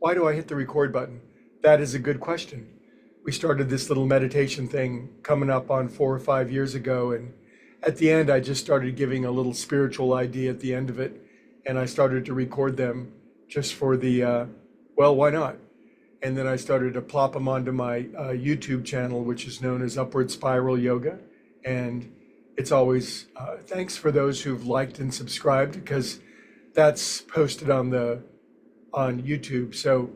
Why do I hit the record button? That is a good question. We started this little meditation thing coming up on 4 or 5 years ago, and at the end, I just started giving a little spiritual idea at the end of it, and I started to record them just for well, why not? And then I started to plop them onto my YouTube channel, which is known as Upward Spiral Yoga. And it's always thanks for those who've liked and subscribed, because that's posted on YouTube. So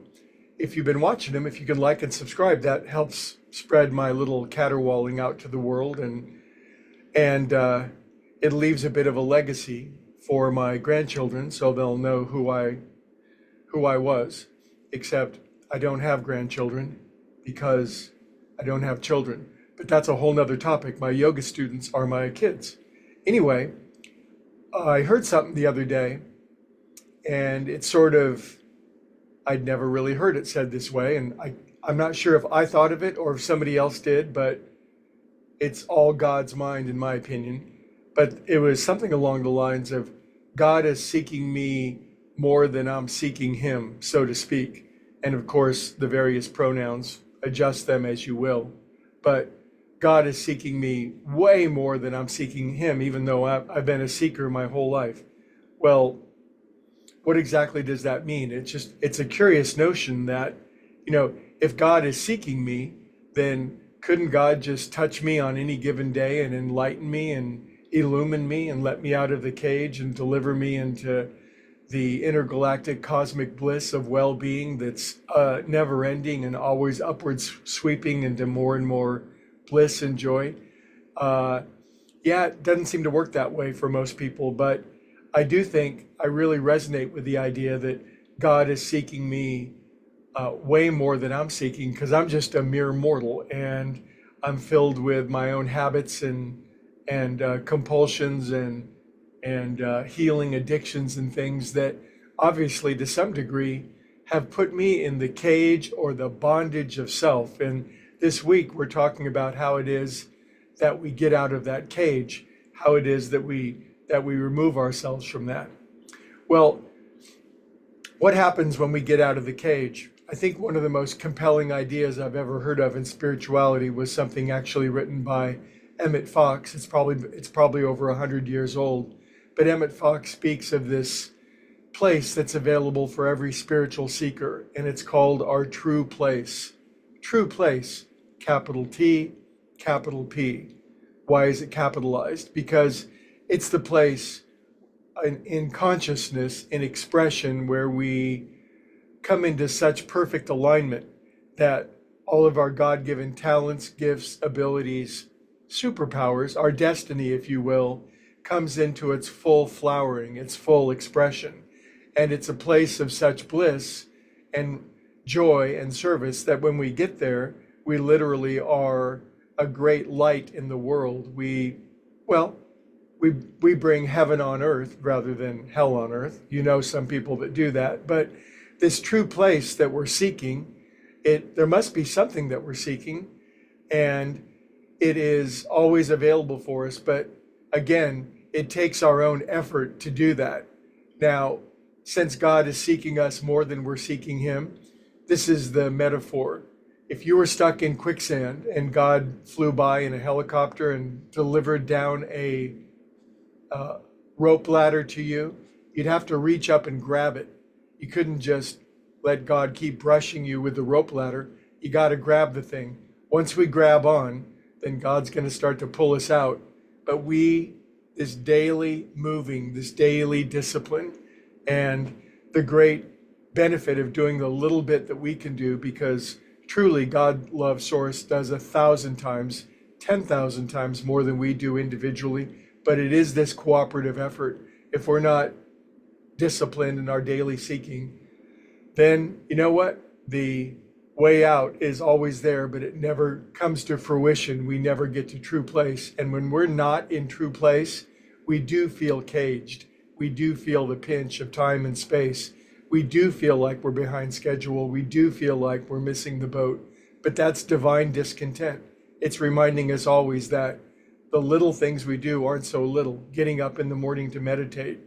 if you've been watching them, if you can like and subscribe, that helps spread my little caterwauling out to the world, and it leaves a bit of a legacy for my grandchildren, so they'll know who I was. Except I don't have grandchildren because I don't have children. But that's a whole nother topic. My yoga students are my kids. Anyway, I heard something the other day, and it's sort of, I'd never really heard it said this way, and I'm not sure if I thought of it or if somebody else did, but it's all God's mind, in my opinion. But it was something along the lines of, God is seeking me more than I'm seeking him, so to speak. And of course, the various pronouns, adjust them as you will. But God is seeking me way more than I'm seeking him, even though I've been a seeker my whole life. Well, what exactly does that mean? It's a curious notion that, if God is seeking me, then couldn't God just touch me on any given day and enlighten me and illumine me and let me out of the cage and deliver me into the intergalactic cosmic bliss of well-being that's never ending and always upwards sweeping into more and more bliss and joy? Yeah, it doesn't seem to work that way for most people, but I do think I really resonate with the idea that God is seeking me way more than I'm seeking, because I'm just a mere mortal, and I'm filled with my own habits and compulsions and healing addictions and things that obviously to some degree have put me in the cage or the bondage of self. And this week we're talking about how it is that we get out of that cage, how it is that we remove ourselves from that. Well, what happens when we get out of the cage? I think one of the most compelling ideas I've ever heard of in spirituality was something actually written by Emmett Fox. It's probably over 100 years old. But Emmett Fox speaks of this place that's available for every spiritual seeker, and it's called our true place. True place, capital T, capital P. Why is it capitalized? Because it's the place in consciousness, in expression, where we come into such perfect alignment that all of our God-given talents, gifts, abilities, superpowers, our destiny, if you will, comes into its full flowering, its full expression. And it's a place of such bliss and joy and service that when we get there, we literally are a great light in the world. We bring heaven on earth rather than hell on earth. You know some people that do that. But this true place that we're seeking, there must be something that we're seeking, and it is always available for us. But again, it takes our own effort to do that. Now, since God is seeking us more than we're seeking him, this is the metaphor. If you were stuck in quicksand and God flew by in a helicopter and delivered down a rope ladder to you, you'd have to reach up and grab it. You couldn't just let God keep brushing you with the rope ladder. You got to grab the thing. Once we grab on, then God's going to start to pull us out. But this daily moving, this daily discipline, and the great benefit of doing the little bit that we can do, because truly God Love Source does 1,000 times, 10,000 times more than we do individually. But it is this cooperative effort. If we're not disciplined in our daily seeking, then you know what? The way out is always there, but it never comes to fruition. We never get to true place. And when we're not in true place, we do feel caged. We do feel the pinch of time and space. We do feel like we're behind schedule. We do feel like we're missing the boat. But that's divine discontent. It's reminding us always that the little things we do aren't so little. Getting up in the morning to meditate,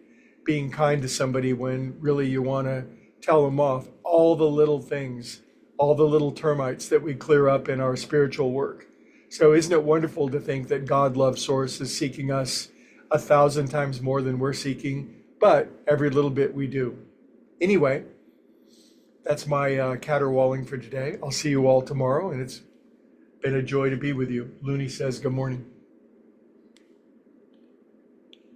being kind to somebody when really you want to tell them off. all the little things, all the little termites that we clear up in our spiritual work. So isn't it wonderful to think that God Love Source is seeking us 1,000 times more than we're seeking, but every little bit we do. Anyway, that's my caterwauling for today. I'll see you all tomorrow, and it's been a joy to be with you. Looney says good morning.